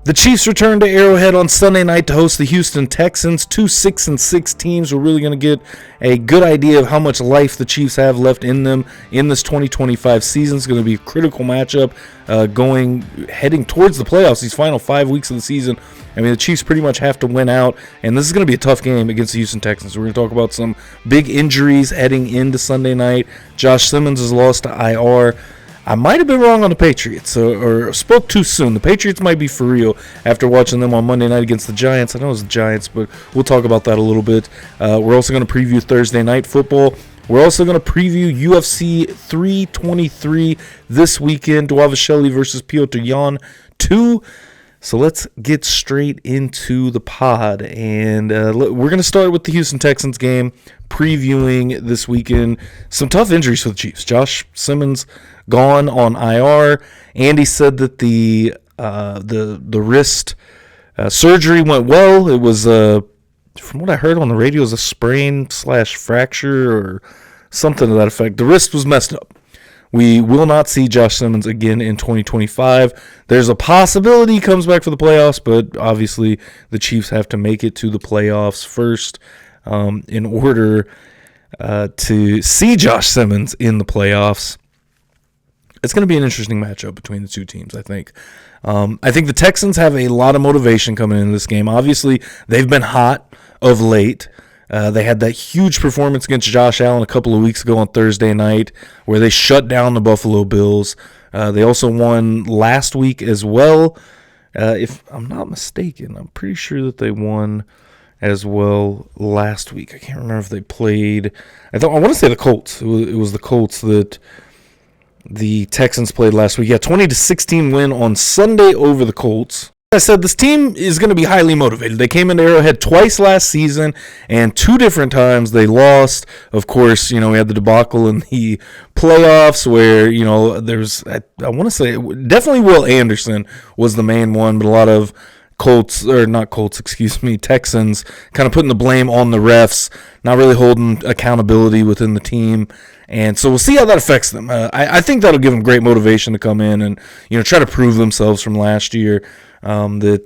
The Chiefs return to Arrowhead on Sunday night to host the Houston Texans. Two 6-6 teams. We're really going to get a good idea of how much life the Chiefs have left in them in this 2025 season. It's going to be a critical matchup heading towards the playoffs, these final 5 weeks of the season. I mean, the Chiefs pretty much have to win out, and this is going to be a tough game against the Houston Texans. We're going to talk about some big injuries heading into Sunday night. Josh Simmons is lost to IR. I might have been wrong on the Patriots, or spoke too soon. The Patriots might be for real after watching them on Monday night against the Giants. I know it was the Giants, but we'll talk about that a little bit. We're also going to preview Thursday Night Football. We're also going to preview UFC 323 this weekend, Dwavasheli versus Piotr Jan 2. So let's get straight into the pod, and we're going to start with the Houston Texans game, previewing this weekend. Some tough injuries for the Chiefs. Josh Simmons gone on IR. Andy said that the wrist surgery went well. It was from what I heard on the radio, it was a sprain/fracture or something to that effect. The wrist was messed up. We will not see Josh Simmons again in 2025. There's a possibility he comes back for the playoffs, but obviously the Chiefs have to make it to the playoffs first in order to see Josh Simmons in the playoffs. It's going to be an interesting matchup between the two teams, I think. I think the Texans have a lot of motivation coming into this game. Obviously, they've been hot of late. They had that huge performance against Josh Allen a couple of weeks ago on Thursday night where they shut down the Buffalo Bills. They also won last week as well. If I'm not mistaken, I'm pretty sure that they won as well last week. I can't remember if they played. I want to say the Colts. It was the Colts that the Texans played last week. Yeah, 20-16 win on Sunday over the Colts. I said this team is going to be highly motivated. They came into Arrowhead twice last season, and 2 different times they lost. Of course, we had the debacle in the playoffs where, there's, I want to say, definitely Will Anderson was the main one, but a lot of Texans kind of putting the blame on the refs, not really holding accountability within the team. And so we'll see how that affects them. I think that'll give them great motivation to come in and, try to prove themselves from last year. The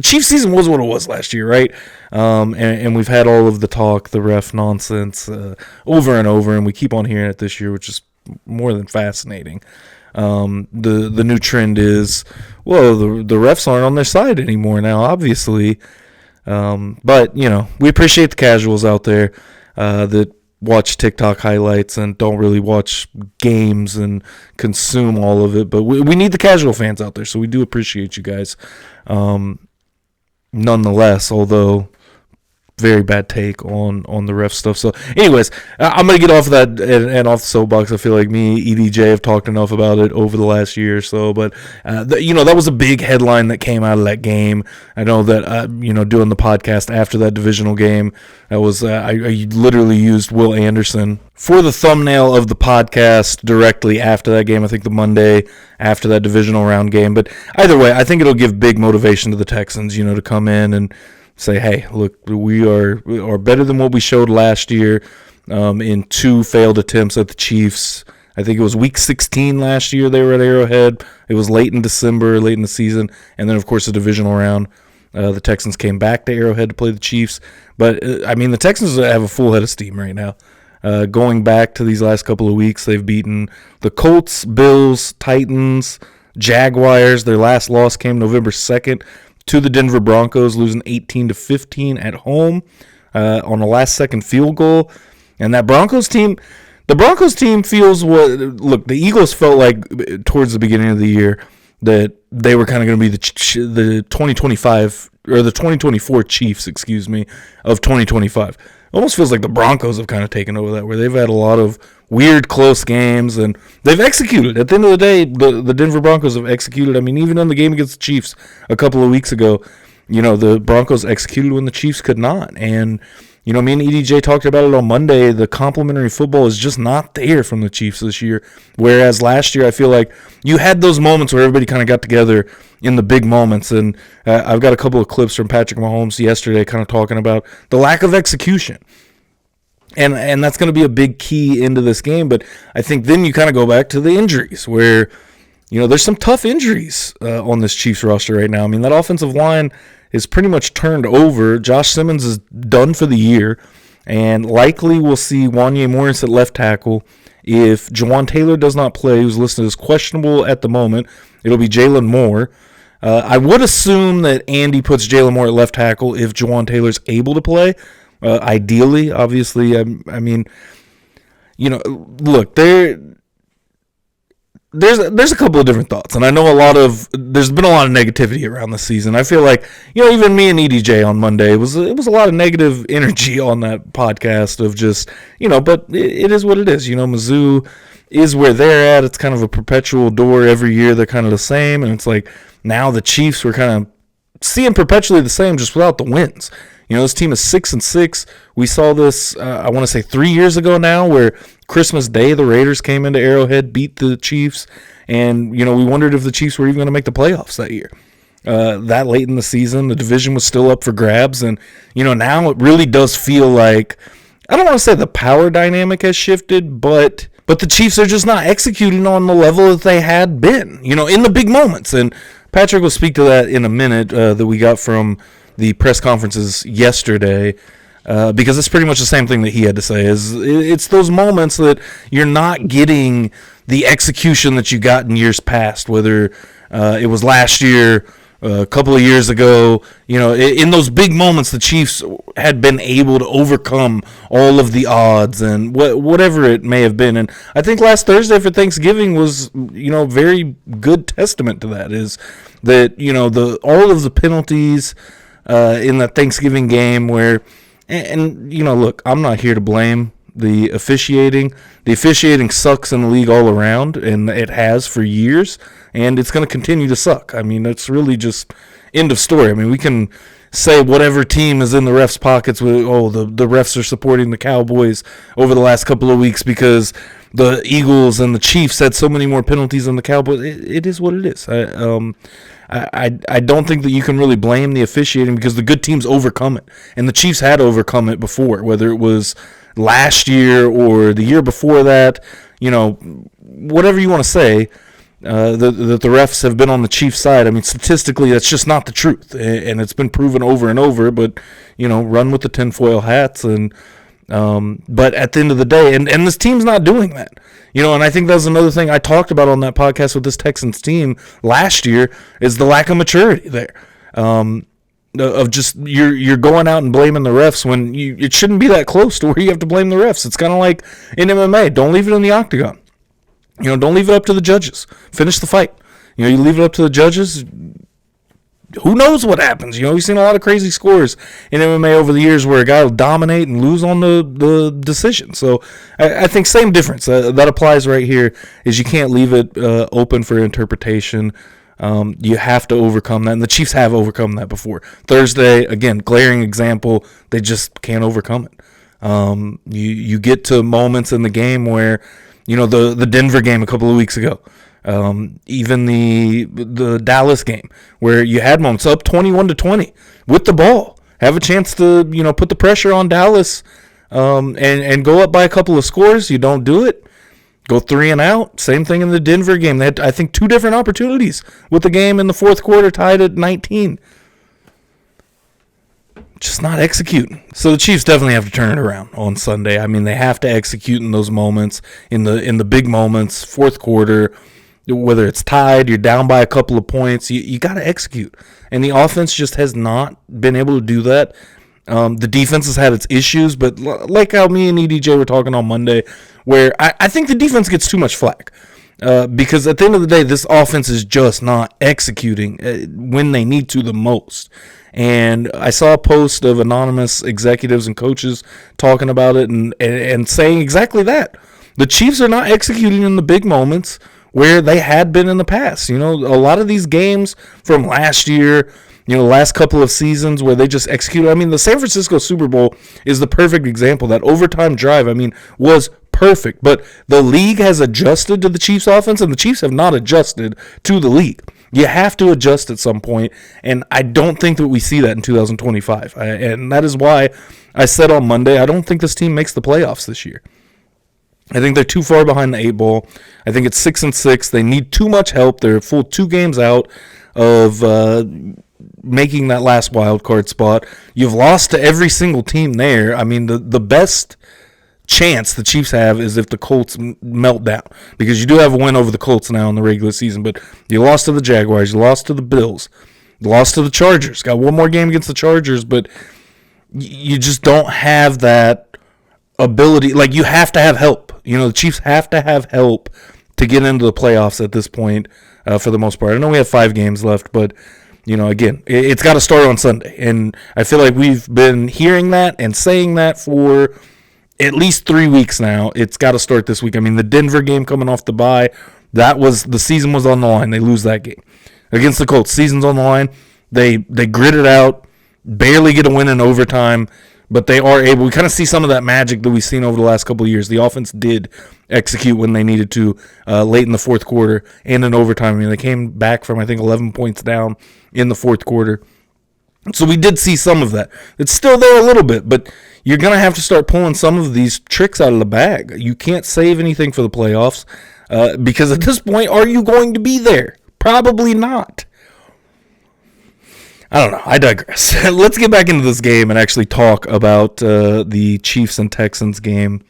Chiefs season was what it was last year, right? And we've had all of the talk, the ref nonsense over and over, and we keep on hearing it this year, which is more than fascinating. The new trend is, the refs aren't on their side anymore now, obviously. But, we appreciate the casuals out there that watch TikTok highlights and don't really watch games and consume all of it. But we need the casual fans out there, so we do appreciate you guys. Nonetheless, although very bad take on the ref stuff. So anyways, I'm going to get off of that and off the soapbox. I feel like me, EDJ, have talked enough about it over the last year or so. But, that was a big headline that came out of that game. I know that, doing the podcast after that divisional game, that was I literally used Will Anderson for the thumbnail of the podcast directly after that game. I think the Monday after that divisional round game. But either way, I think it'll give big motivation to the Texans, to come in and say, hey, look, we are better than what we showed last year in 2 failed attempts at the Chiefs. I think it was week 16 last year they were at Arrowhead. It was late in December, late in the season. And then, of course, the divisional round, the Texans came back to Arrowhead to play the Chiefs. But, the Texans have a full head of steam right now. Going back to these last couple of weeks, they've beaten the Colts, Bills, Titans, Jaguars. Their last loss came November 2nd. To the Denver Broncos, losing 18-15 at home on a last-second field goal. And that the Broncos team feels the Eagles felt like towards the beginning of the year that they were kind of going to be the 2025 or the 2024 Chiefs, of 2025. Almost feels like the Broncos have kind of taken over that, where they've had a lot of weird, close games, and they've executed. At the end of the day, the Denver Broncos have executed. Even in the game against the Chiefs a couple of weeks ago, the Broncos executed when the Chiefs could not. And, me and EDJ talked about it on Monday. The complimentary football is just not there from the Chiefs this year, whereas last year I feel like you had those moments where everybody kind of got together in the big moments. And I've got a couple of clips from Patrick Mahomes yesterday kind of talking about the lack of execution. And that's going to be a big key into this game. But I think then you kind of go back to the injuries where there's some tough injuries on this Chiefs roster right now. I mean, that offensive line is pretty much turned over. Josh Simmons is done for the year, and likely we'll see Wanya Morris at left tackle. If Jawan Taylor does not play, who's listed as questionable at the moment, it'll be Jalen Moore. I would assume that Andy puts Jalen Moore at left tackle if Jawan Taylor's able to play. Ideally, obviously, I mean, look, there's a couple of different thoughts, and I know there's been a lot of negativity around the season. I feel like, even me and EDJ on Monday, it was a lot of negative energy on that podcast of just, but it is what it is. Mizzou is where they're at. It's kind of a perpetual door every year. They're kind of the same, and it's like now the Chiefs were kind of seeing perpetually the same, just without the wins. This team is 6-6. We saw this, I want to say 3 years ago now, where Christmas Day the Raiders came into Arrowhead, beat the Chiefs, and we wondered if the Chiefs were even going to make the playoffs that year. That late in the season, the division was still up for grabs, and now it really does feel like, I don't want to say the power dynamic has shifted, but the Chiefs are just not executing on the level that they had been, in the big moments. And Patrick will speak to that in a minute, that we got from the press conferences yesterday, because it's pretty much the same thing that he had to say. It's those moments that you're not getting the execution that you got in years past, whether it was last year, a couple of years ago. In those big moments, the Chiefs had been able to overcome all of the odds and whatever it may have been. And I think last Thursday for Thanksgiving was, very good testament to that, is that, all of the penalties in that Thanksgiving game where, and look, I'm not here to blame the officiating. The officiating sucks in the league all around, and it has for years, and it's going to continue to suck. I mean, it's really just end of story. I mean, we can say whatever team is in the refs' pockets with, the refs are supporting the Cowboys over the last couple of weeks because the Eagles and the Chiefs had so many more penalties than the Cowboys. It is what it is. I don't think that you can really blame the officiating because the good teams overcome it. And the Chiefs had overcome it before, whether it was last year or the year before that, whatever you want to say, that the refs have been on the Chiefs' side. I mean, statistically, that's just not the truth. And it's been proven over and over, but, run with the tinfoil hats. And but at the end of the day, and this team's not doing that. And I think that's another thing I talked about on that podcast with this Texans team last year is the lack of maturity there. Of just you're going out and blaming the refs when it shouldn't be that close to where you have to blame the refs. It's kind of like in MMA. Don't leave it in the octagon. Don't leave it up to the judges. Finish the fight. You leave it up to the judges. Who knows what happens? We've seen a lot of crazy scores in MMA over the years where a guy will dominate and lose on the decision. So I think same difference. That applies right here is you can't leave it open for interpretation. You have to overcome that, and the Chiefs have overcome that before. Thursday, again, glaring example, they just can't overcome it. You get to moments in the game where, the Denver game a couple of weeks ago, even the Dallas game where you had moments up 21-20 with the ball, have a chance to put the pressure on Dallas, and go up by a couple of scores. You don't do it. Go 3 and out. Same thing in the Denver game. They had, I think, 2 different opportunities with the game in the fourth quarter tied at 19. Just not executing. So the Chiefs definitely have to turn it around on Sunday. I mean, they have to execute in those moments, in the big moments, fourth quarter, whether it's tied, you're down by a couple of points, you got to execute. And the offense just has not been able to do that. The defense has had its issues, but like how me and EDJ were talking on Monday, where I think the defense gets too much flack. Because at the end of the day, this offense is just not executing when they need to the most. And I saw a post of anonymous executives and coaches talking about it and saying exactly that. The Chiefs are not executing in the big moments where they had been in the past. A lot of these games from last year, the last couple of seasons where they just executed. I mean, the San Francisco Super Bowl is the perfect example. That overtime drive, was perfect. But the league has adjusted to the Chiefs' offense, and the Chiefs have not adjusted to the league. You have to adjust at some point, and I don't think that we see that in 2025. And that is why I said on Monday, I don't think this team makes the playoffs this year. I think they're too far behind the 8 ball. I think it's 6-6. They need too much help. They're a full 2 games out of making that last wild card spot. You've lost to every single team there. I mean, the best chance the Chiefs have is if the Colts melt down, because you do have a win over the Colts now in the regular season, but you lost to the Jaguars, you lost to the Bills, you lost to the Chargers, got one more game against the Chargers, but you just don't have that ability. Like, you have to have help. You know, the Chiefs have to have help to get into the playoffs at this point, for the most part. I know we have 5 games left, but, you know, again, it's got to start on Sunday. And I feel like we've been hearing that and saying that for at least 3 weeks now. It's got to start this week. I mean, the Denver game coming off the bye, the season was on the line. They lose that game. Against the Colts, season's on the line. They grit it out, barely get a win in overtime, but they are able. We kind of see some of that magic that we've seen over the last couple of years. The offense did execute when they needed to, late in the fourth quarter and in overtime. I mean, they came back from, I think, 11 points down in the fourth quarter. So we did see some of that. It's still there a little bit, but you're going to have to start pulling some of these tricks out of the bag. You can't save anything for the playoffs, because at this point, are you going to be there? Probably not. I don't know. I digress. Let's get back into this game and actually talk about the Chiefs and Texans game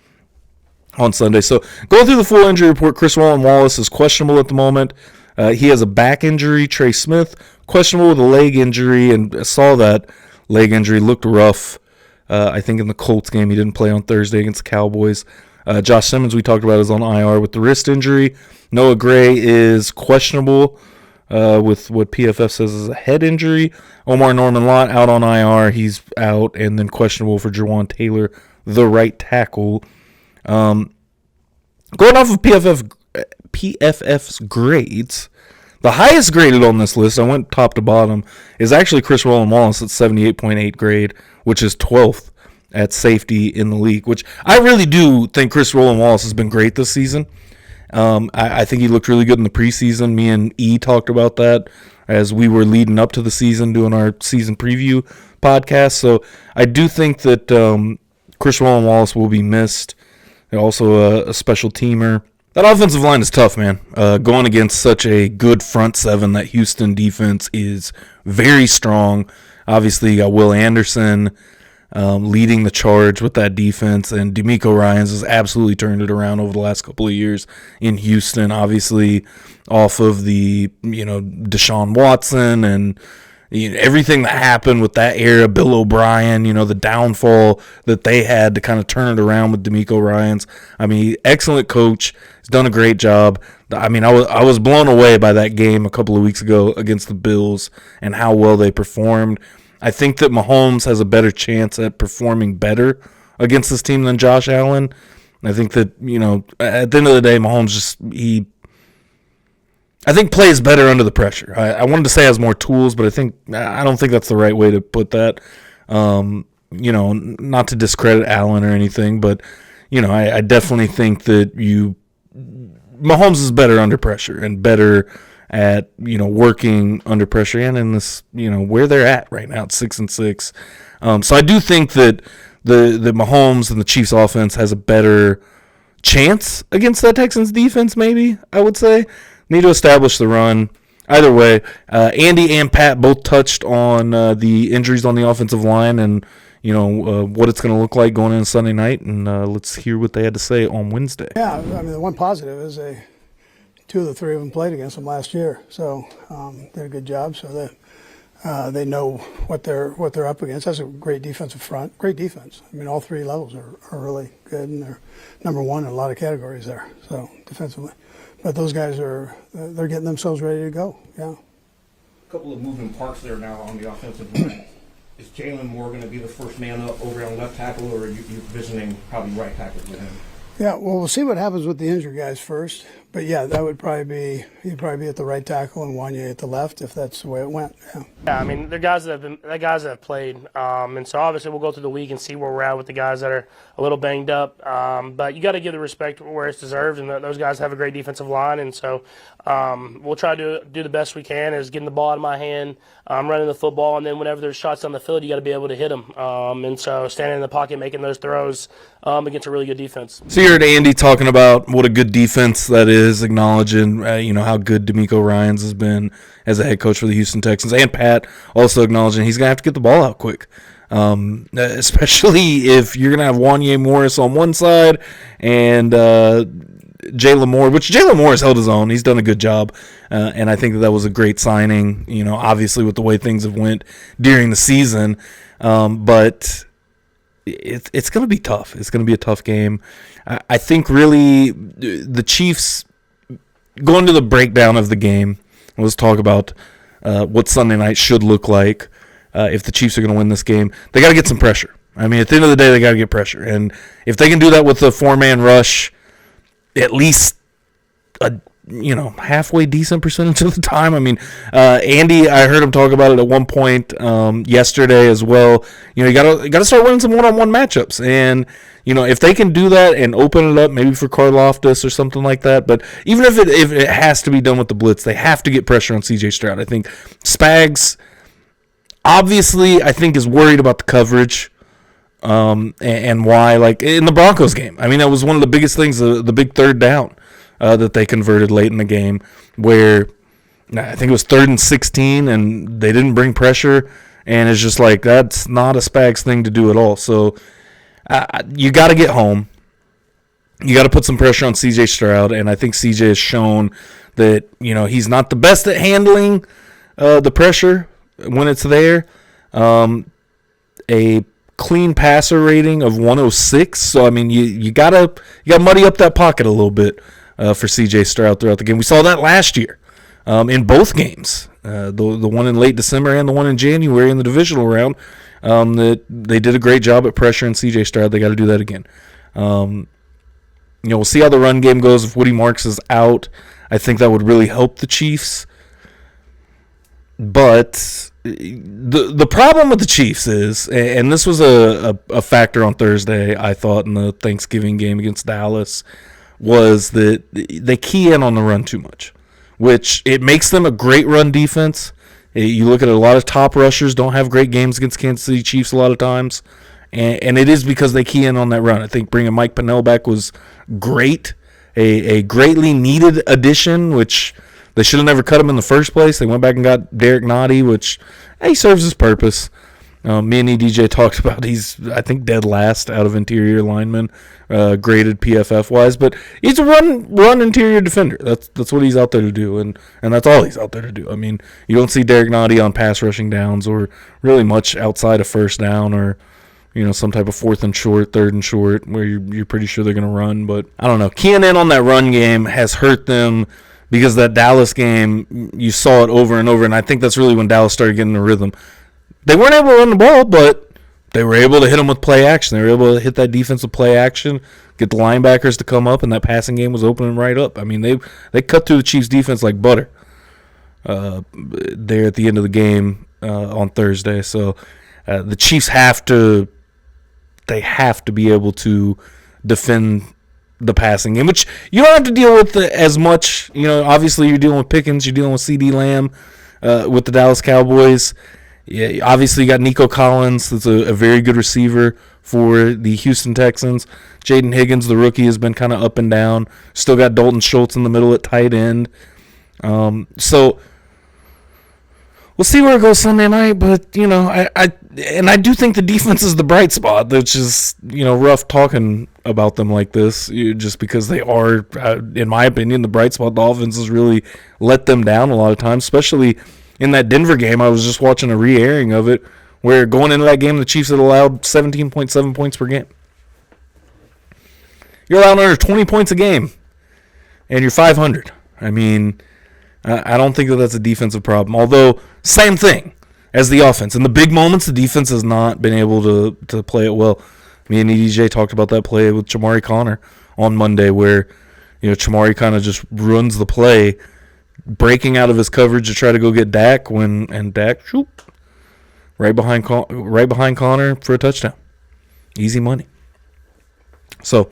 on Sunday. So going through the full injury report, Chris Wallace is questionable at the moment. He has a back injury. Trey Smith, questionable with a leg injury, and I saw that leg injury looked rough. I think in the Colts game, he didn't play on Thursday against the Cowboys. Josh Simmons, we talked about, is on IR with the wrist injury. Noah Gray is questionable with what PFF says is a head injury. Omar Norman-Lott out on IR. He's out, and then questionable for Jawan Taylor, the right tackle. Going off of PFF's grades, the highest graded on this list, I went top to bottom, is actually Chris Wallace at 78.8 grade, which is 12th at safety in the league, which I really do think Chris Wallace has been great this season. I think he looked really good in the preseason. Me and E talked about that as we were leading up to the season, doing our season preview podcast. So I do think that Chris Wallace will be missed. Also a special teamer. That offensive line is tough, man. Going against such a good front seven, that Houston defense is very strong. Obviously, you got Will Anderson leading the charge with that defense, and DeMeco Ryans has absolutely turned it around over the last couple of years in Houston. Obviously, off of the Deshaun Watson and everything that happened with that era, Bill O'Brien, the downfall that they had to kind of turn it around with DeMeco Ryans. I mean, excellent coach. He's done a great job. I mean, I was blown away by that game a couple of weeks ago against the Bills and how well they performed. I think that Mahomes has a better chance at performing better against this team than Josh Allen. I think that, at the end of the day, Mahomes I think plays better under the pressure. I wanted to say has more tools, but I don't think that's the right way to put that. Not to discredit Allen or anything, but I definitely think that Mahomes is better under pressure and better at working under pressure, and in this where they're at right now, it's 6-6. So I do think that the Mahomes and the Chiefs offense has a better chance against that Texans defense. Maybe I would say. Need to establish the run. Either way, Andy and Pat both touched on the injuries on the offensive line and, what it's going to look like going into Sunday night. And let's hear what they had to say on Wednesday. Yeah, I mean, the one positive is two of the three of them played against them last year. So did a good job. So they know what they're up against. That's a great defensive front. Great defense. I mean, all three levels are really good, and they're number one in a lot of categories there. So defensively. But those guys they're getting themselves ready to go, yeah. A couple of moving parts there now on the offensive line. Is Jalen Moore going to be the first man up over on left tackle, or are you visiting probably right tackle with him? Yeah, well, we'll see what happens with the injured guys first. But, yeah, that would he'd probably be at the right tackle and Wanya at the left if that's the way it went, yeah. Yeah, I mean, they're guys that have played. And so, obviously, we'll go through the week and see where we're at with the guys that are a little banged up. But you got to give the respect where it's deserved, and those guys have a great defensive line. And so we'll try to do the best we can as getting the ball out of my hand, running the football, and then whenever there's shots on the field, you got to be able to hit them. And so standing in the pocket, making those throws against a really good defense. So you heard Andy talking about what a good defense that is, acknowledging how good D'Amico Ryans has been as a head coach for the Houston Texans, and Pat also acknowledging he's gonna have to get the ball out quick, especially if you're gonna have Wanye Morris on one side and Jalen Moore, which Jalen Moore has held his own. He's done a good job, and I think that was a great signing. Obviously with the way things have went during the season, but it's going to be tough. It's going to be a tough game. I think really the Chiefs, going to the breakdown of the game, let's talk about what Sunday night should look like if the Chiefs are going to win this game. They got to get some pressure. I mean, at the end of the day, they got to get pressure. And if they can do that with a four-man rush, at least a halfway decent percentage of the time. I mean, Andy, I heard him talk about it at one point yesterday as well. You got to start winning some one-on-one matchups, and if they can do that and open it up, maybe for Karlaftis or something like that. But even if it has to be done with the blitz, they have to get pressure on C.J. Stroud. I think Spags, obviously, I think is worried about the coverage. And why, like in the Broncos game, I mean, that was one of the biggest things, the big third down that they converted late in the game, where I think it was 3rd and 16, and they didn't bring pressure, and it's just like, that's not a Spags thing to do at all. So you got to get home. You got to put some pressure on C.J. Stroud, and I think C.J. has shown that, he's not the best at handling the pressure when it's there. A clean passer rating of 106. So I mean, you gotta muddy up that pocket a little bit for C.J. Stroud throughout the game. We saw that last year in both games, the one in late December and the one in January in the divisional round. That they did a great job at pressuring C.J. Stroud. They got to do that again. We'll see how the run game goes. If Woody Marks is out, I think that would really help the Chiefs. But the problem with the Chiefs is, and this was a factor on Thursday, I thought, in the Thanksgiving game against Dallas, was that they key in on the run too much, which it makes them a great run defense. You look at a lot of top rushers don't have great games against Kansas City Chiefs a lot of times, and it is because they key in on that run. I think bringing Mike Pennell back was great, a greatly needed addition, which they should have never cut him in the first place. They went back and got Derek Nottie, which he serves his purpose. Me and EDJ talked about he's, I think, dead last out of interior linemen, graded PFF-wise. But he's a run interior defender. That's what he's out there to do, and that's all he's out there to do. I mean, you don't see Derek Nottie on pass rushing downs or really much outside of first down or some type of 4th and short, 3rd and short, where you're pretty sure they're going to run. But I don't know. Keying in on that run game has hurt them, because that Dallas game, you saw it over and over, and I think that's really when Dallas started getting the rhythm. They weren't able to run the ball, but they were able to hit them with play action. They were able to hit that defensive play action, get the linebackers to come up, and that passing game was opening right up. I mean, they cut through the Chiefs' defense like butter there at the end of the game on Thursday. So the Chiefs have to be able to defend the passing game, which you don't have to deal with as much. Obviously you're dealing with Pickens, you're dealing with CeeDee Lamb with the Dallas Cowboys. Yeah, obviously you got Nico Collins, that's a very good receiver for the Houston Texans. Jaden Higgins, the rookie, has been kind of up and down. Still got Dalton Schultz in the middle at tight end. So we'll see where it goes Sunday night, but I do think the defense is the bright spot, which is rough talking about them like this, just because they are, in my opinion, the bright spot. The offense has really let them down a lot of times, especially in that Denver game. I was just watching a re-airing of it, where going into that game, the Chiefs had allowed 17.7 points per game. You're allowing under 20 points a game, and you're 500. I mean, I don't think that's a defensive problem, although same thing as the offense. In the big moments, the defense has not been able to play it well. Me and EDJ talked about that play with Chamari Connor on Monday, where Chamari kind of just runs the play, breaking out of his coverage to try to go get Dak, and Dak right behind Connor for a touchdown. Easy money. So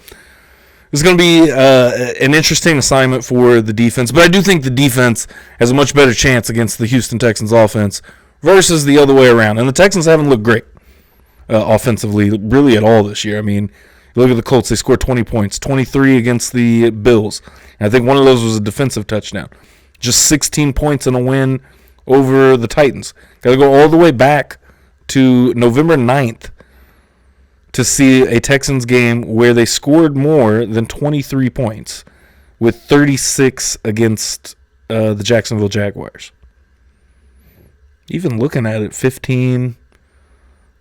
it's going to be an interesting assignment for the defense, but I do think the defense has a much better chance against the Houston Texans offense versus the other way around. And the Texans haven't looked great offensively really at all this year. I mean, You look at the Colts, they scored 20 points, 23 against the Bills. And I think one of those was a defensive touchdown. Just 16 points in a win over the Titans. Got to go all the way back to November 9th to see a Texans game where they scored more than 23 points with 36 against the Jacksonville Jaguars. Even looking at it, 15,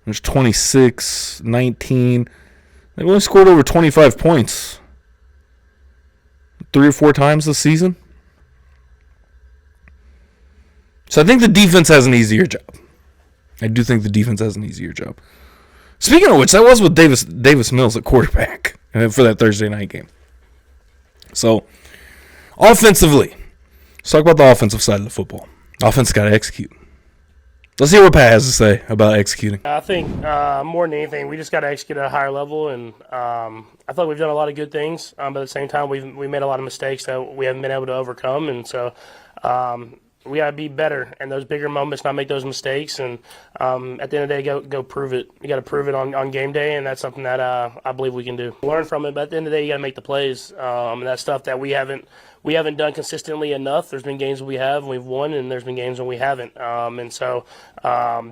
there's 26, 19. They've only scored over 25 points 3 or 4 times this season. So I think the defense has an easier job. I do think the defense has an easier job. Speaking of which, that was with Davis Mills at quarterback for that Thursday night game. So, offensively, let's talk about the offensive side of the football. Offense got to execute. Let's hear what Pat has to say about executing. I think more than anything, we just got to execute at a higher level, and I feel like we've done a lot of good things, but at the same time, we made a lot of mistakes that we haven't been able to overcome, and so we got to be better in those bigger moments, not make those mistakes, and at the end of the day, go prove it. You got to prove it on game day, and that's something that I believe we can do. Learn from it, but at the end of the day, you got to make the plays, and that's stuff that we haven't done consistently enough. There's been games we've won, and there's been games when we haven't. And so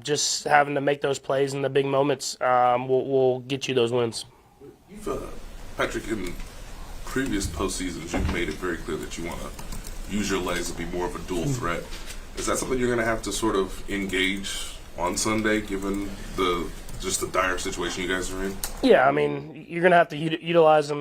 just having to make those plays in the big moments will get you those wins. Patrick, in previous postseasons, you've made it very clear that you want to use your legs to be more of a dual threat. Is that something you're going to have to sort of engage on Sunday, given the dire situation you guys are in? Yeah, I mean, you're going to have to utilize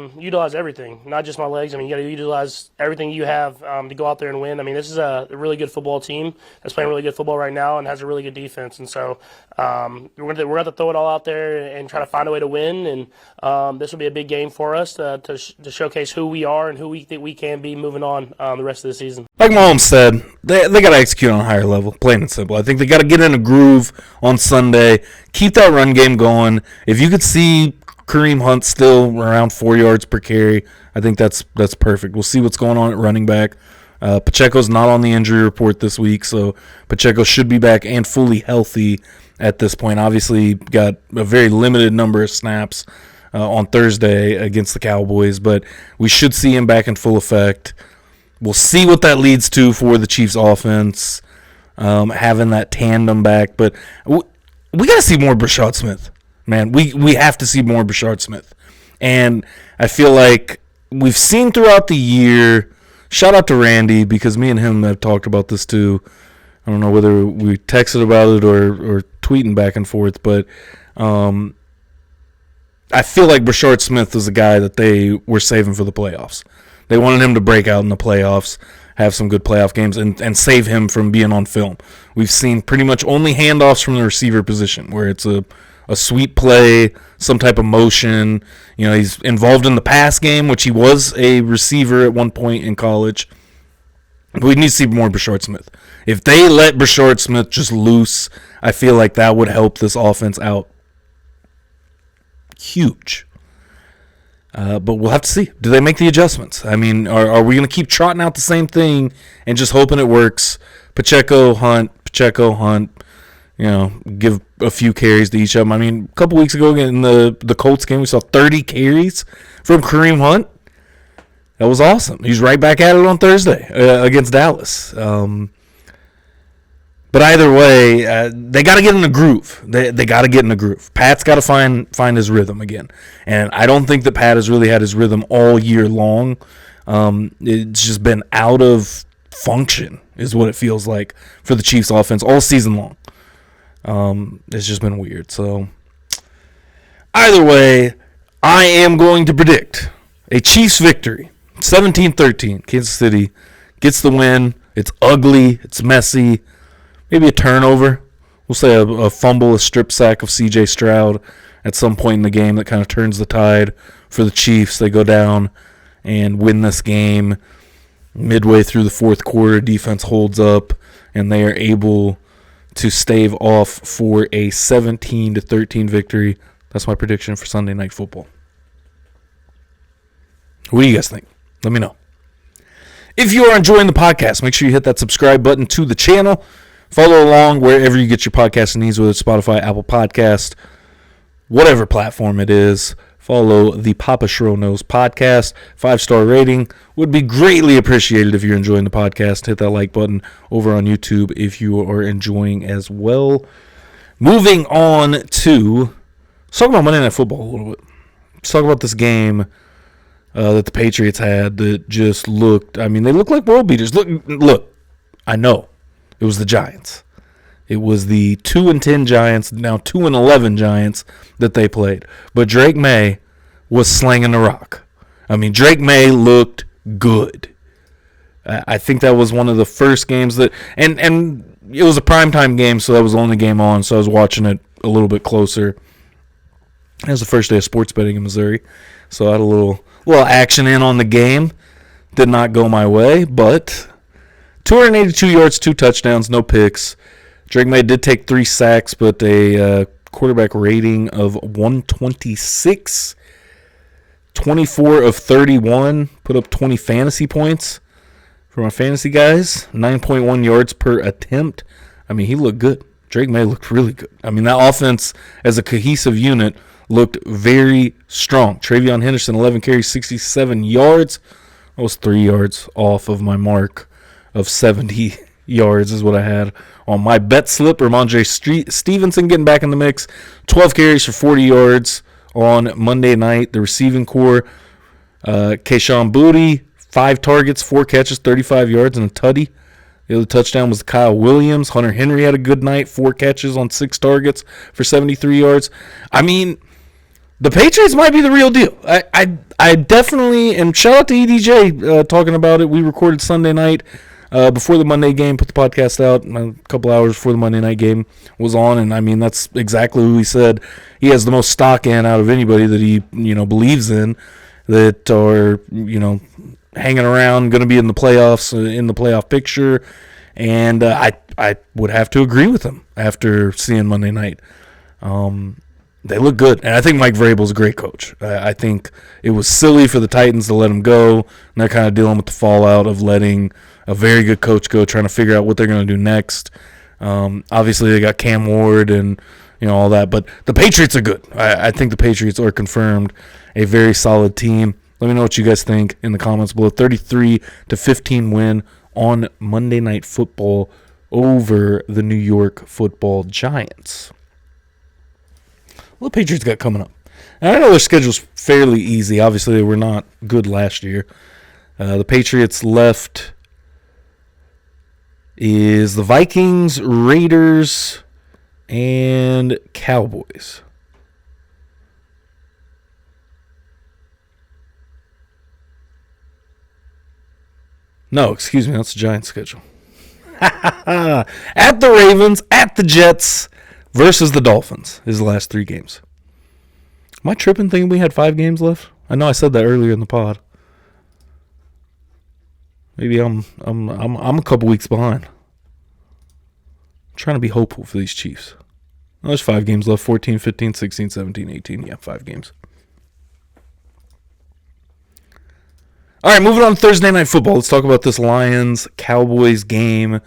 everything, not just my legs. I mean, you got to utilize everything you have to go out there and win. I mean, this is a really good football team that's playing really good football right now and has a really good defense. And so we're going to throw it all out there and try to find a way to win. And this will be a big game for us to showcase who we are and who we think we can be moving on the rest of the season. Like Mahomes said, they got to execute on a higher level, plain and simple. I think they got to get in a groove on Sunday, keep that run game going. If you could see Kareem Hunt still around 4 yards per carry, I think that's perfect. We'll see what's going on at running back. Pacheco's not on the injury report this week, so Pacheco should be back and fully healthy at this point. Obviously, got a very limited number of snaps on Thursday against the Cowboys, but we should see him back in full effect. We'll see what that leads to for the Chiefs' offense, having that tandem back. But we got to see more Brashard Smith, man. We have to see more Brashard Smith. And I feel like we've seen throughout the year, shout out to Randy, because me and him have talked about this too. I don't know whether we texted about it or tweeting back and forth, but I feel like Brashard Smith was a guy that they were saving for the playoffs. They wanted him to break out in the playoffs, have some good playoff games, and save him from being on film. We've seen pretty much only handoffs from the receiver position, where it's a sweep play, some type of motion. You know, he's involved in the pass game, which he was a receiver at one point in college. But we need to see more Brashard Smith. If they let Brashard Smith just loose, I feel like that would help this offense out huge. But we'll have to see. Do they make the adjustments? I mean, are we going to keep trotting out the same thing and just hoping it works? Pacheco, Hunt, you know, give a few carries to each of them. I mean, a couple weeks ago in the Colts game, we saw 30 carries from Kareem Hunt. That was awesome. He's right back at it on Thursday against Dallas. But either way, they got to get in the groove. They got to get in the groove. Pat's got to find his rhythm again. And I don't think that Pat has really had his rhythm all year long. It's just been out of function is what it feels like for the Chiefs offense all season long. It's just been weird. So either way, I am going to predict a Chiefs victory. 17-13. Kansas City gets the win. It's ugly. It's messy. Maybe a turnover. We'll say a fumble, a strip sack of C.J. Stroud at some point in the game that kind of turns the tide for the Chiefs. They go down and win this game. Midway through the fourth quarter, defense holds up, and they are able to stave off for a 17-13 victory. That's my prediction for Sunday Night Football. What do you guys think? Let me know. If you are enjoying the podcast, make sure you hit that subscribe button to the channel. Follow along wherever you get your podcast needs, whether it's Spotify, Apple Podcast, whatever platform it is. Follow the Papa Shro Knows podcast. 5-star rating would be greatly appreciated if you're enjoying the podcast. Hit that like button over on YouTube if you are enjoying as well. Moving on to, let's talk about Monday Night Football a little bit. Let's talk about this game that the Patriots had that just looked, I mean, they looked like world beaters. Look, I know it was the Giants. It was the 2-10 Giants, now 2-11 Giants that they played. But Drake May was slinging the rock. I mean, Drake May looked good. I think that was one of the first games that, and it was a primetime game, so that was the only game on, so I was watching it a little bit closer. It was the first day of sports betting in Missouri, so I had a little action in on the game. Did not go my way, but 282 yards, 2 touchdowns, no picks. Drake May did take 3 sacks, but a quarterback rating of 126, 24 of 31, put up 20 fantasy points for my fantasy guys, 9.1 yards per attempt. I mean, he looked good. Drake May looked really good. I mean, that offense as a cohesive unit looked very strong. Travion Henderson, 11 carries, 67 yards. I was 3 yards off of my mark of 70 yards is what I had on my bet slip. Ramondre Stevenson getting back in the mix. 12 carries for 40 yards on Monday night. The receiving core, Keyshawn Boutte, 5 targets, 4 catches, 35 yards, and a tutty. The other touchdown was Kyle Williams. Hunter Henry had a good night, 4 catches on 6 targets for 73 yards. I mean, the Patriots might be the real deal. I definitely, and shout out to EDJ talking about it. We recorded Sunday night before the Monday game, put the podcast out a couple hours before the Monday night game was on, and I mean, that's exactly who he said he has the most stock in out of anybody that he, believes in, that are, hanging around, going to be in the playoffs, in the playoff picture, and I would have to agree with him after seeing Monday night. They look good, and I think Mike Vrabel's a great coach. I think it was silly for the Titans to let him go, and they're kind of dealing with the fallout of letting a very good coach go, trying to figure out what they're going to do next. Obviously, they got Cam Ward and all that, but the Patriots are good. I think the Patriots are confirmed a very solid team. Let me know what you guys think in the comments below. 33-15 win on Monday Night Football over the New York Football Giants. What the Patriots got coming up? And I know their schedule's fairly easy. Obviously, they were not good last year. The Patriots left is the Vikings, Raiders, and Cowboys. No, excuse me, that's the Giants' schedule. At the Ravens, at the Jets, versus the Dolphins is the last 3 games. Am I tripping thinking we had 5 games left? I know I said that earlier in the pod. Maybe I'm a couple weeks behind. I'm trying to be hopeful for these Chiefs. Oh, there's 5 games left. 14, 15, 16, 17, 18. Yeah, 5 games. All right, moving on to Thursday Night Football. Let's talk about this Lions-Cowboys game.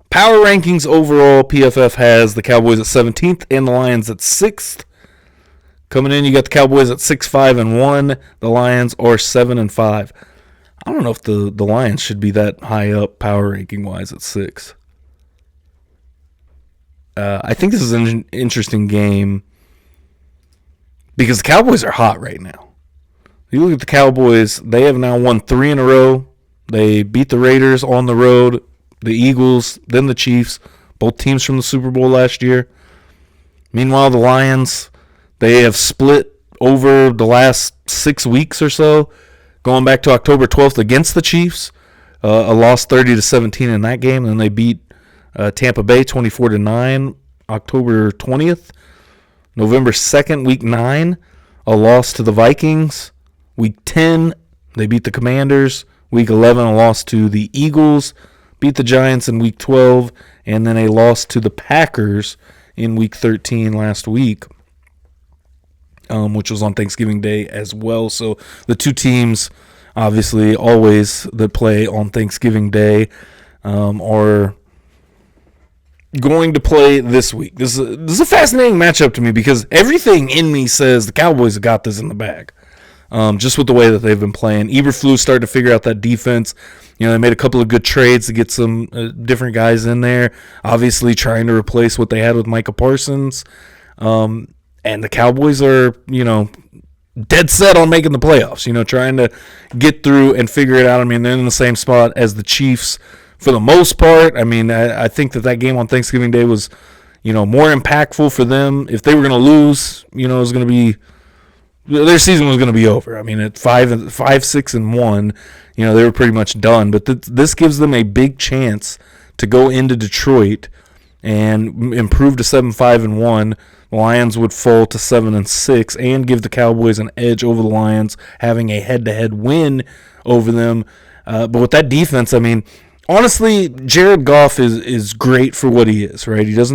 Power rankings overall, PFF has the Cowboys at 17th and the Lions at 6th. Coming in, you got the Cowboys at 6-5-1. The Lions are 7-5. I don't know if the Lions should be that high up power ranking-wise at 6. I think this is an interesting game because the Cowboys are hot right now. You look at the Cowboys, they have now won 3 in a row. They beat the Raiders on the road, the Eagles, then the Chiefs, both teams from the Super Bowl last year. Meanwhile, the Lions, they have split over the last 6 weeks or so, going back to October 12th against the Chiefs. A loss 30-17 in that game, and then they beat Tampa Bay 24-9 October 20th. November 2nd, week 9, a loss to the Vikings. Week 10, they beat the Commanders. Week 11, a loss to the Eagles. Beat the Giants in week 12. And then a loss to the Packers in week 13 last week, which was on Thanksgiving Day as well. So the two teams, obviously, always that play on Thanksgiving Day are going to play this week. This is a fascinating matchup to me because everything in me says the Cowboys have got this in the bag. Just with the way that they've been playing. Eberflus started to figure out that defense. They made a couple of good trades to get some different guys in there. Obviously trying to replace what they had with Micah Parsons. And the Cowboys are, dead set on making the playoffs, trying to get through and figure it out. I mean, they're in the same spot as the Chiefs for the most part. I mean, I think that game on Thanksgiving Day was, more impactful for them. If they were going to lose, it was going to be, their season was going to be over. I mean, at 5-6-1, they were pretty much done. But this gives them a big chance to go into Detroit and improve to 7-5-1. The Lions would fall to 7-6 and give the Cowboys an edge over the Lions, having a head-to-head win over them. But with that defense, I mean, honestly, Jared Goff is great for what he is, right? He has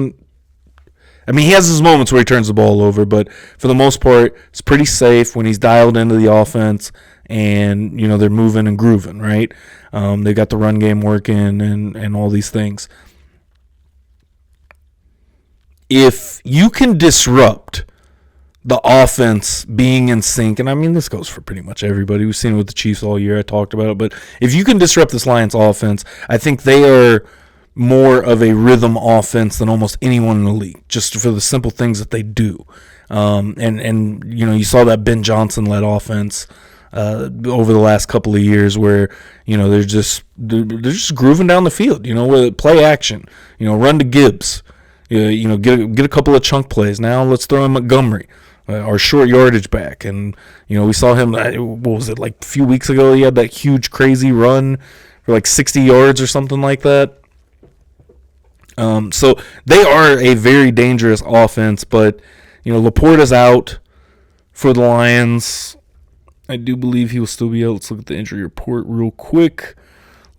his moments where he turns the ball over, but for the most part, it's pretty safe when he's dialed into the offense and, they're moving and grooving, right? They got the run game working and all these things. If you can disrupt the offense being in sync, and I mean, this goes for pretty much everybody. We've seen it with the Chiefs all year. I talked about it. But if you can disrupt this Lions offense, I think they are more of a rhythm offense than almost anyone in the league, just for the simple things that they do. And you saw that Ben Johnson-led offense over the last couple of years where, they're just grooving down the field, with play action, run to Gibbs. Get a couple of chunk plays. Now let's throw in Montgomery, our short yardage back. And, we saw him, what was it, like a few weeks ago, he had that huge, crazy run for like 60 yards or something like that. So they are a very dangerous offense, but, Laporta's out for the Lions. I do believe he will still be out. Let's look at the injury report real quick.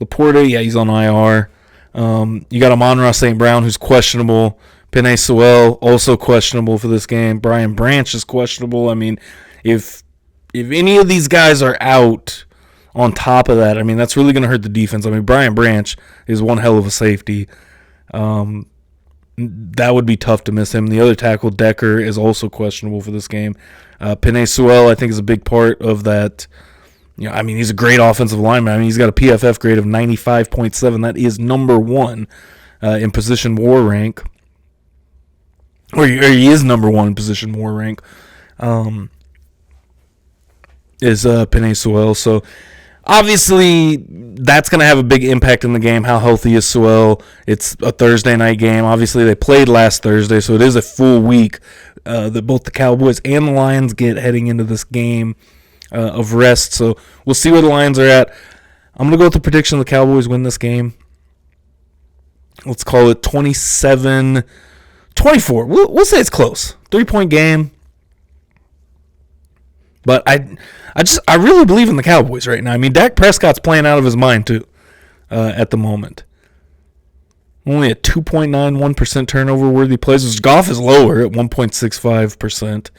Laporta, yeah, he's on IR. You got Amon-Ra St. Brown, who's questionable. Penei Sewell, also questionable for this game. Brian Branch is questionable. I mean, if any of these guys are out on top of that, I mean, that's really going to hurt the defense. I mean, Brian Branch is one hell of a safety. That would be tough to miss him. The other tackle, Decker, is also questionable for this game. Penei Sewell, I think, is a big part of that. He's a great offensive lineman. I mean, he's got a PFF grade of 95.7. That is number one in position war rank. Or he is number one in position war rank. Is Penei Sewell. So, obviously, that's going to have a big impact in the game. How healthy is Sewell? It's a Thursday night game. Obviously, they played last Thursday, so it is a full week that both the Cowboys and the Lions get heading into this game of rest. So we'll see where the Lions are at. I'm going to go with the prediction the Cowboys win this game. Let's call it 27-24. We'll say it's close. 3-point game. But I really believe in the Cowboys right now. I mean, Dak Prescott's playing out of his mind too at the moment. Only a 2.91% turnover worthy plays. Goff is lower at 1.65%.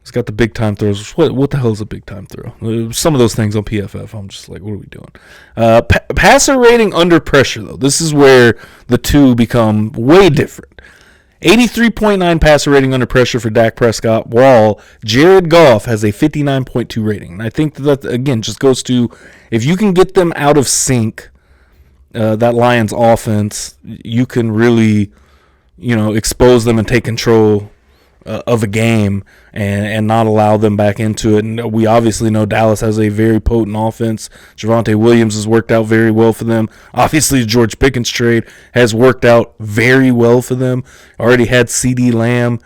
He's got the big time throws. What the hell is a big time throw? Some of those things on PFF, I'm just like, what are we doing? Passer rating under pressure, though. This is where the two become way different. 83.9 passer rating under pressure for Dak Prescott, while Jared Goff has a 59.2 rating. And I think that, again, just goes to if you can get them out of sync, that Lions offense, you can really, expose them and take control of a game and not allow them back into it. And we obviously know Dallas has a very potent offense. Javonte Williams has worked out very well for them. Obviously, the George Pickens trade has worked out very well for them. Already had CeeDee Lamb.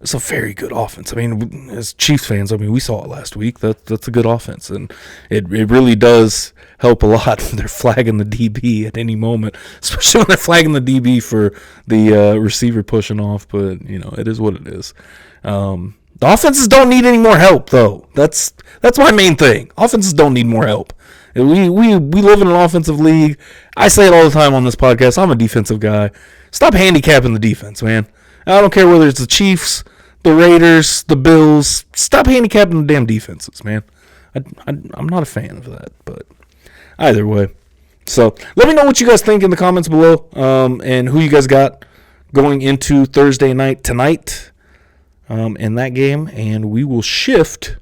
It's a very good offense. I mean, as Chiefs fans, we saw it last week. That's a good offense, and it really does help a lot when they're flagging the DB at any moment, especially when they're flagging the DB for the receiver pushing off. But it is what it is. The offenses don't need any more help, though. That's my main thing. Offenses don't need more help. We live in an offensive league. I say it all the time on this podcast. I'm a defensive guy. Stop handicapping the defense, man. I don't care whether it's the Chiefs, the Raiders, the Bills. Stop handicapping the damn defenses, man. I'm not a fan of that, but either way. So let me know what you guys think in the comments below, and who you guys got going into Thursday night tonight in that game, and we will shift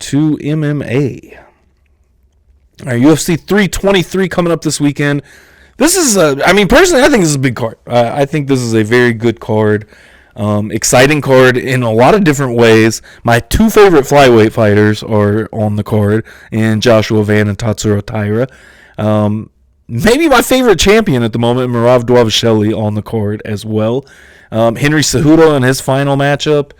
to MMA. All right, UFC 323 coming up this weekend. This is, personally, I think this is a big card. I think this is a very good card. Exciting card in a lot of different ways. My two favorite flyweight fighters are on the card, in Joshua Van and Tatsuro Taira. Maybe my favorite champion at the moment, Marav Dvalishvili, on the card as well. Henry Cejudo in his final matchup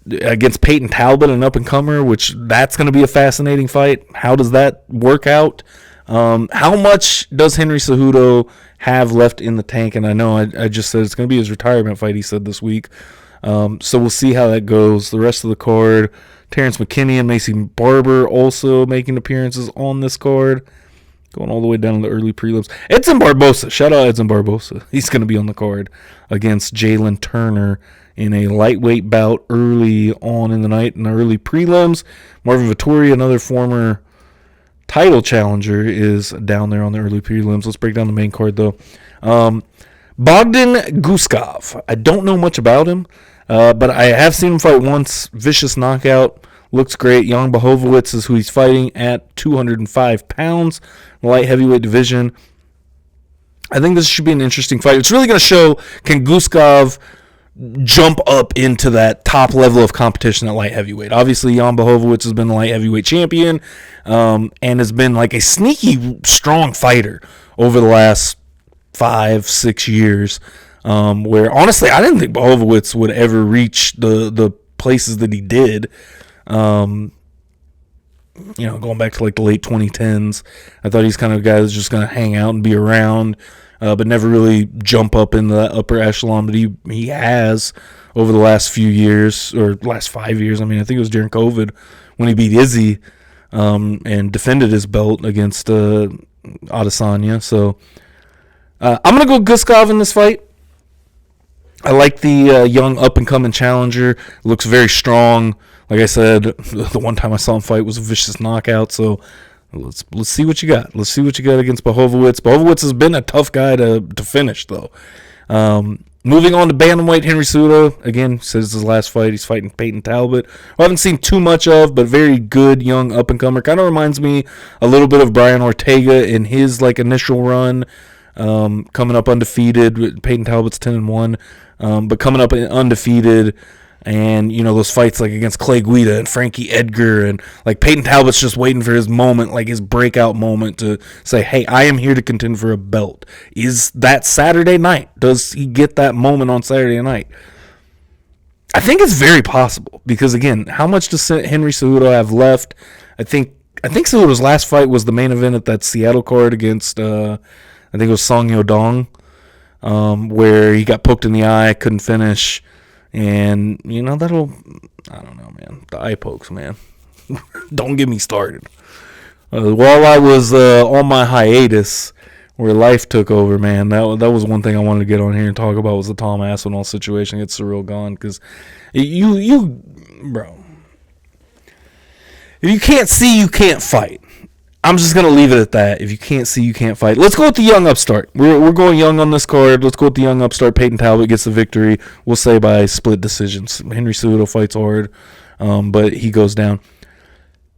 against Peyton Talbot, an up-and-comer, which that's going to be a fascinating fight. How does that work out? How much does Henry Cejudo have left in the tank? And I know I just said it's going to be his retirement fight, he said this week. So we'll see how that goes. The rest of the card, Terrence McKinney and Macy Barber also making appearances on this card. Going all the way down to the early prelims. Edson Barbosa. Shout out Edson Barbosa. He's going to be on the card against Jalen Turner in a lightweight bout early on in the night in the early prelims. Marvin Vettori, another former title challenger, is down there on the early prelims. Let's break down the main card, though. Bogdan Guskov. I don't know much about him, but I have seen him fight once. Vicious knockout. Looks great. Jan Blachowicz is who he's fighting at 205 pounds, light heavyweight division. I think this should be an interesting fight. It's really going to show, can Guskov jump up into that top level of competition at light heavyweight. Obviously, Jan Blachowicz has been the light heavyweight champion, and has been like a sneaky strong fighter over the last 5-6 years, where honestly I didn't think Blachowicz would ever reach the places that he did. Going back to like the late 2010s, I thought he's kind of a guy that's just going to hang out and be around, but never really jump up in the upper echelon. But he has over the last few years, or last 5 years. I think it was during COVID when he beat Izzy and defended his belt against Adesanya. So I'm going to go Guskov in this fight. I like the young up-and-coming challenger. Looks very strong. Like I said, the one time I saw him fight was a vicious knockout. So let's see what you got. Let's see what you got against Blachowicz. Blachowicz has been a tough guy to finish, though. Moving on to bantamweight, Henry Cejudo. Again, says his last fight, he's fighting Peyton Talbot, who I haven't seen too much of, but very good young up-and-comer. Kind of reminds me a little bit of Brian Ortega in his initial run. Coming up undefeated. Peyton Talbot's 10-1. But coming up undefeated, and those fights against Clay Guida and Frankie Edgar, and Peyton Talbot's just waiting for his moment, his breakout moment to say, hey, I am here to contend for a belt. Is that Saturday night? Does he get that moment on Saturday night? I think it's very possible, because again, how much does Henry Cejudo have left? I think Cejudo's last fight was the main event at that Seattle card against I think it was Song Yodong. Where he got poked in the eye, couldn't finish, and I don't know, man. The eye pokes, man. Don't get me started. While I was on my hiatus, where life took over, man, that was one thing I wanted to get on here and talk about, was the Tom Aspinall situation. It's Cyril Gahn, because bro, if you can't see, you can't fight. I'm just going to leave it at that. If you can't see, you can't fight. Let's go with the young upstart. We're going young on this card. Let's go with the young upstart. Peyton Talbot gets the victory. We'll say by split decisions. Henry Cejudo fights hard, but he goes down.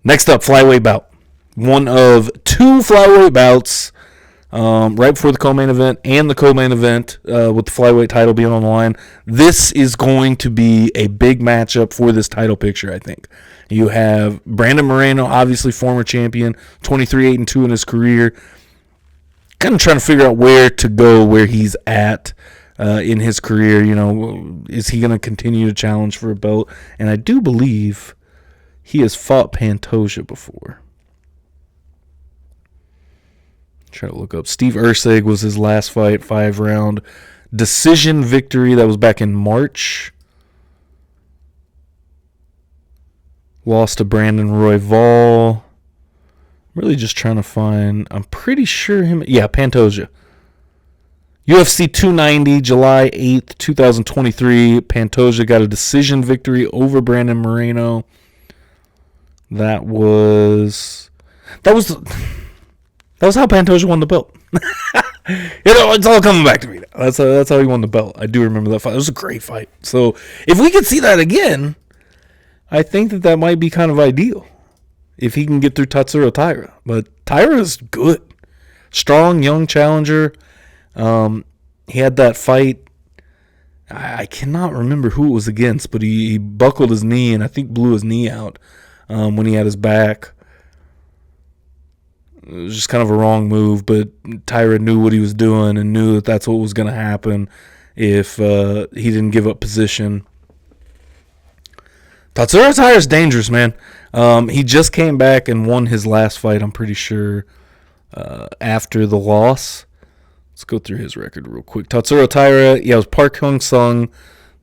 Next up, flyweight bout. One of two flyweight bouts right before the co-main event and the co-main event with the flyweight title being on the line. This is going to be a big matchup for this title picture, I think. You have Brandon Moreno, obviously former champion, 23-8-2 in his career. Kind of trying to figure out where to go, where he's at in his career. Is he going to continue to challenge for a belt? And I do believe he has fought Pantoja before. Try to look up. Steve Erceg was his last fight, 5-round decision victory. That was back in March. Lost to Brandon Royval. I'm really just trying to find. I'm pretty sure him. Yeah, Pantoja. UFC 290, July 8th, 2023. Pantoja got a decision victory over Brandon Moreno. That was That was how Pantoja won the belt. It's all coming back to me now. That's how he won the belt. I do remember that fight. It was a great fight. So if we could see that again, I think that might be kind of ideal if he can get through Tatsuro Taira. But Taira is good. Strong, young challenger. He had that fight. I cannot remember who it was against, but he buckled his knee and I think blew his knee out when he had his back. It was just kind of a wrong move, but Taira knew what he was doing and knew that that's what was going to happen if he didn't give up position. Tatsuro Taira is dangerous, man. He just came back and won his last fight, I'm pretty sure, after the loss. Let's go through his record real quick. Tatsuro Taira, it was Park Hyung-sung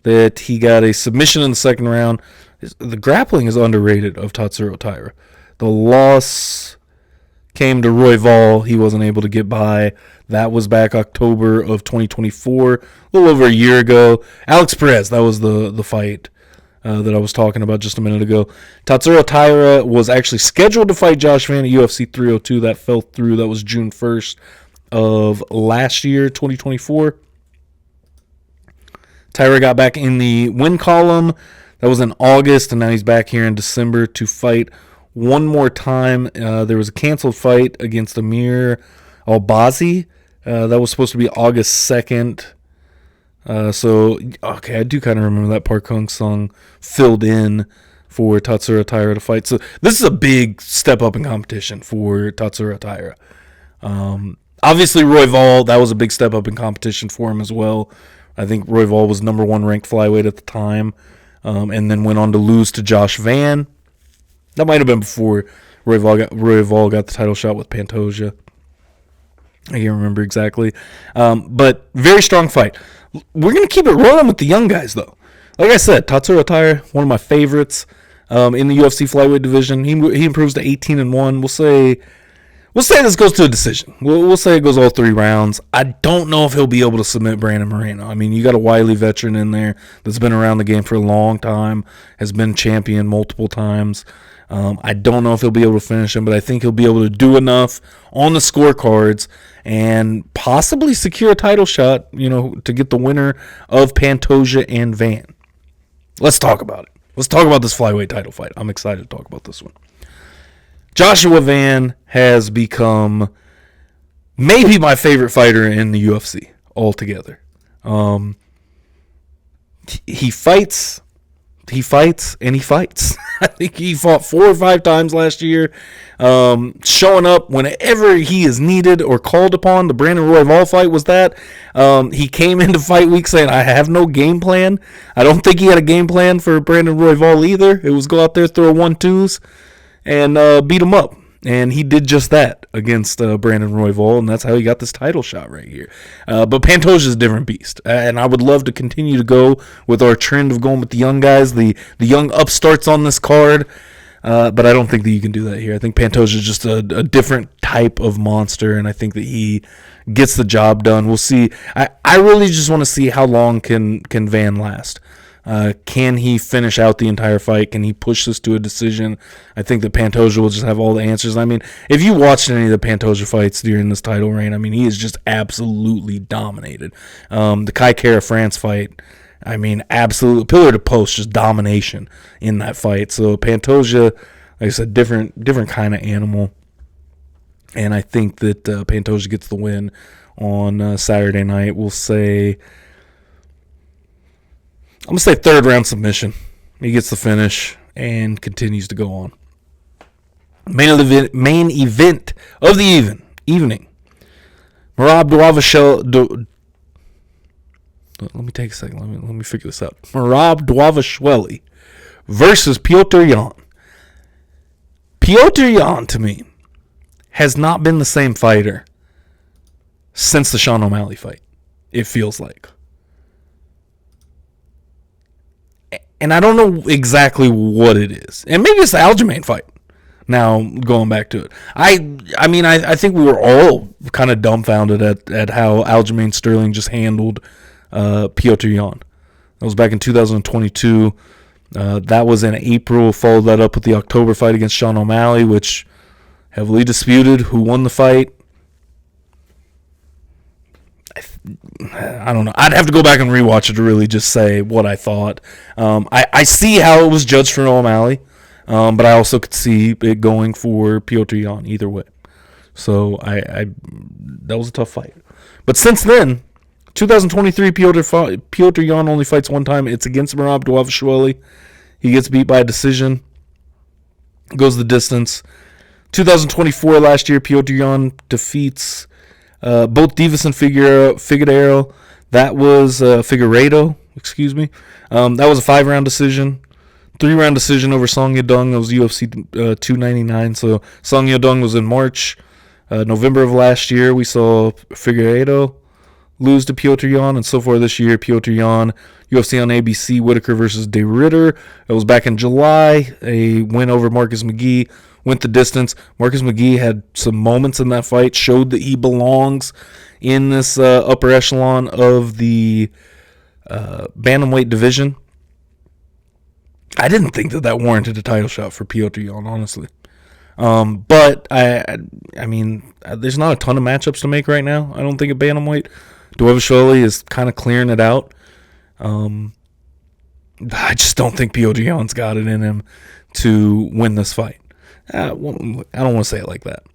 that he got a submission in the second round. The grappling is underrated of Tatsuro Taira. The loss came to Roy Vol. He wasn't able to get by. That was back October of 2024, a little over a year ago. Alex Perez, that was the fight that I was talking about just a minute ago. Tatsuro Taira was actually scheduled to fight Josh Van at UFC 302. That fell through. That was June 1st. Of last year, 2024. Taira got back in the win column. That was in August, and now he's back here in December to fight one more time. There was a canceled fight against Amir Albazi. That was supposed to be August 2nd. Okay, I do kind of remember that Park Hyung-sung filled in for Tatsuro Taira to fight. So this is a big step up in competition for Tatsuro Taira. Obviously, Roy Vol, that was a big step up in competition for him as well. I think Roy Vol was number 1 ranked flyweight at the time, and then went on to lose to Josh Van. That might have been before Roy Vol got the title shot with Pantoja. I can't remember exactly. But very strong fight. We're going to keep it rolling with the young guys, though. Like I said, Tatsuro Taira, one of my favorites in the UFC flyweight division. He improves to 18-1. We'll say this goes to a decision. We'll say it goes all 3 rounds. I don't know if he'll be able to submit Brandon Moreno. I mean, you got a wily veteran in there that's been around the game for a long time, has been champion multiple times. I don't know if he'll be able to finish him, but I think he'll be able to do enough on the scorecards and possibly secure a title shot, to get the winner of Pantoja and Van. Let's talk about it. Let's talk about this flyweight title fight. I'm excited to talk about this one. Joshua Van has become maybe my favorite fighter in the UFC altogether. He fights, and he fights. I think he fought 4 or 5 times last year, showing up whenever he is needed or called upon. The Brandon Royval fight was that. He came into fight week saying, I have no game plan. I don't think he had a game plan for Brandon Royval either. It was go out there, throw 1-2s, and beat him up. And he did just that against Brandon Royval, and that's how he got this title shot right here. But Pantoja is a different beast, and I would love to continue to go with our trend of going with the young guys, the young upstarts on this card, but I don't think that you can do that here. I think Pantoja is just a different type of monster, and I think that he gets the job done. We'll see. I really just want to see how long can Van last. Can he finish out the entire fight? Can he push this to a decision? I think that Pantoja will just have all the answers. I mean, if you watched any of the Pantoja fights during this title reign, I mean, he is just absolutely dominated. The Kai Kara France fight, I mean, absolute pillar to post, just domination in that fight. So Pantoja, like I said, different kind of animal. And I think that Pantoja gets the win on Saturday night. We'll say, I'm going to say 3rd round submission. He gets the finish and continues to go on. Main event of the evening. Merab Dvalishvili. Let me take a second. Let me figure this out. Merab Dvalishvili versus Petr Yan. Petr Yan, to me, has not been the same fighter since the Sean O'Malley fight, it feels like. And I don't know exactly what it is. And maybe it's the Aljamain fight. Now, going back to it. I mean, I think we were all kind of dumbfounded at how Aljamain Sterling just handled Petr Yan. That was back in 2022. That was in April. Followed that up with the October fight against Sean O'Malley, which heavily disputed who won the fight. I don't know. I'd have to go back and rewatch it to really just say what I thought. I see how it was judged for O'Malley, but I also could see it going for Piotr Jan either way. So that was a tough fight. But since then, 2023, Piotr Jan only fights one time. It's against Merab Dvalishvili. He gets beat by a decision. Goes the distance. 2024, last year, Piotr Jan defeats both Divas and Figueiredo. That was Figueiredo, excuse me. That was a 5-round decision. 3-round decision over Song Yadong. That was UFC 299. So Song Yadong was in March. November of last year, we saw Figueiredo lose to Piotr Jan, and so far this year, Piotr Jan, UFC on ABC, Whitaker versus De Ritter. It was back in July, a win over Marcus McGee, went the distance. Marcus McGee had some moments in that fight, showed that he belongs in this upper echelon of the bantamweight division. I didn't think that warranted a title shot for Piotr Jan, honestly. But I mean, there's not a ton of matchups to make right now. I don't think at bantamweight. Dvalishvili is kind of clearing it out. I just don't think Piotr Jan's got it in him to win this fight. I don't want to say it like that.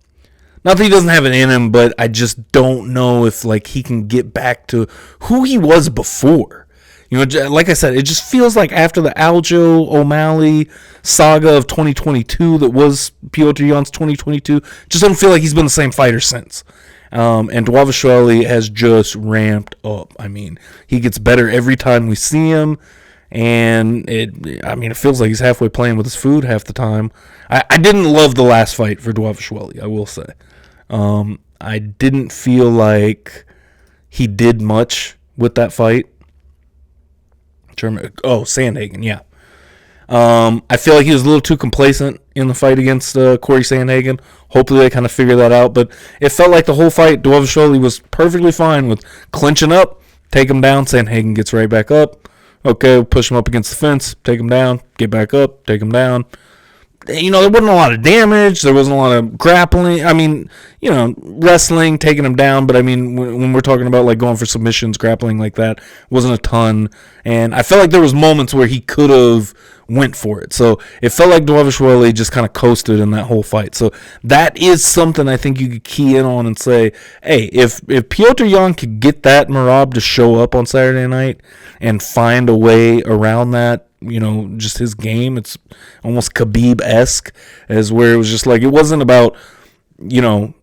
Not that he doesn't have it in him, but I just don't know if he can get back to who he was before. Like I said, it just feels like after the Aljo O'Malley saga of 2022 that was Piotr Jan's 2022, just don't feel like he's been the same fighter since. And Dvalishvili has just ramped up. I mean, he gets better every time we see him, and it feels like he's halfway playing with his food half the time. I didn't love the last fight for Dvalishvili, I will say. I didn't feel like he did much with that fight. Sandhagen, yeah. I feel like he was a little too complacent in the fight against Corey Sandhagen. Hopefully they kind of figure that out. But it felt like the whole fight, Dvalishvili was perfectly fine with clinching up, take him down, Sandhagen gets right back up. Okay, we'll push him up against the fence, take him down, get back up, take him down. There wasn't a lot of damage. There wasn't a lot of grappling. I mean, wrestling, taking him down. But, I mean, when we're talking about, going for submissions, grappling like that, wasn't a ton. And I felt like there was moments where he could have went for it. So it felt like Dvalishvili just kind of coasted in that whole fight. So that is something I think you could key in on and say, hey, if Piotr Jan could get that Merab to show up on Saturday night and find a way around that, just his game, it's almost Khabib-esque, as where it was just it wasn't about, if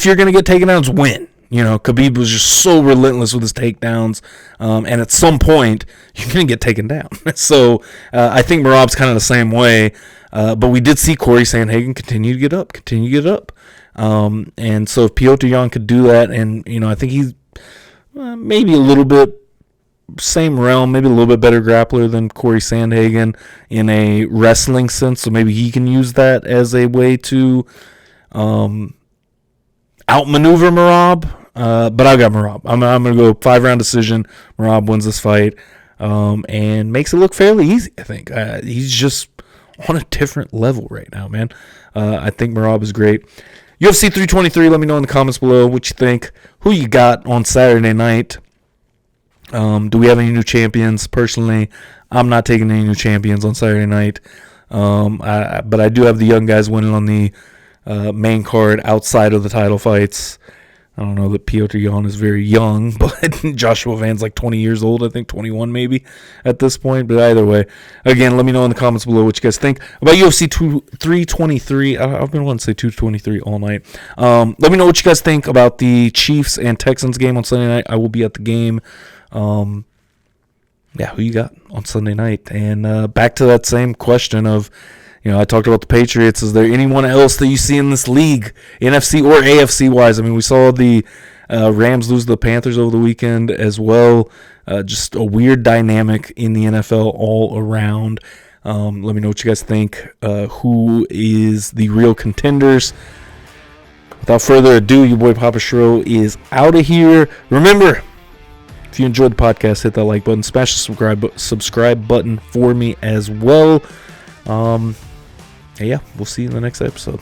you're going to get taken down, it's win. Khabib was just so relentless with his takedowns, and at some point, you're going to get taken down. So I think Merab's kind of the same way, but we did see Corey Sandhagen continue to get up. And so if Piotr Jan could do that, and, I think he's maybe a little bit same realm, maybe a little bit better grappler than Corey Sandhagen in a wrestling sense, so maybe he can use that as a way to outmaneuver Merab. But I got Merab. I'm going to go 5-round decision. Merab wins this fight and makes it look fairly easy, I think. He's just on a different level right now, man. I think Merab is great. UFC 323, let me know in the comments below what you think. Who you got on Saturday night? Do we have any new champions? Personally, I'm not taking any new champions on Saturday night. But I do have the young guys winning on the main card outside of the title fights. I don't know that Piotr Jan is very young, but Joshua Van's 20 years old, I think 21 maybe at this point. But either way, again, let me know in the comments below what you guys think about UFC 323. I've been wanting to say 223 all night. Let me know what you guys think about the Chiefs and Texans game on Sunday night. I will be at the game. Who you got on Sunday night? And back to that same question of, I talked about the Patriots. Is there anyone else that you see in this league, NFC or AFC wise? I mean, we saw the Rams lose to the Panthers over the weekend as well. Just a weird dynamic in the NFL all around. Let me know what you guys think. Who is the real contenders? Without further ado, your boy Papa Shro is out of here. Remember, if you enjoyed the podcast, hit that like button, smash the subscribe button for me as well. We'll see you in the next episode.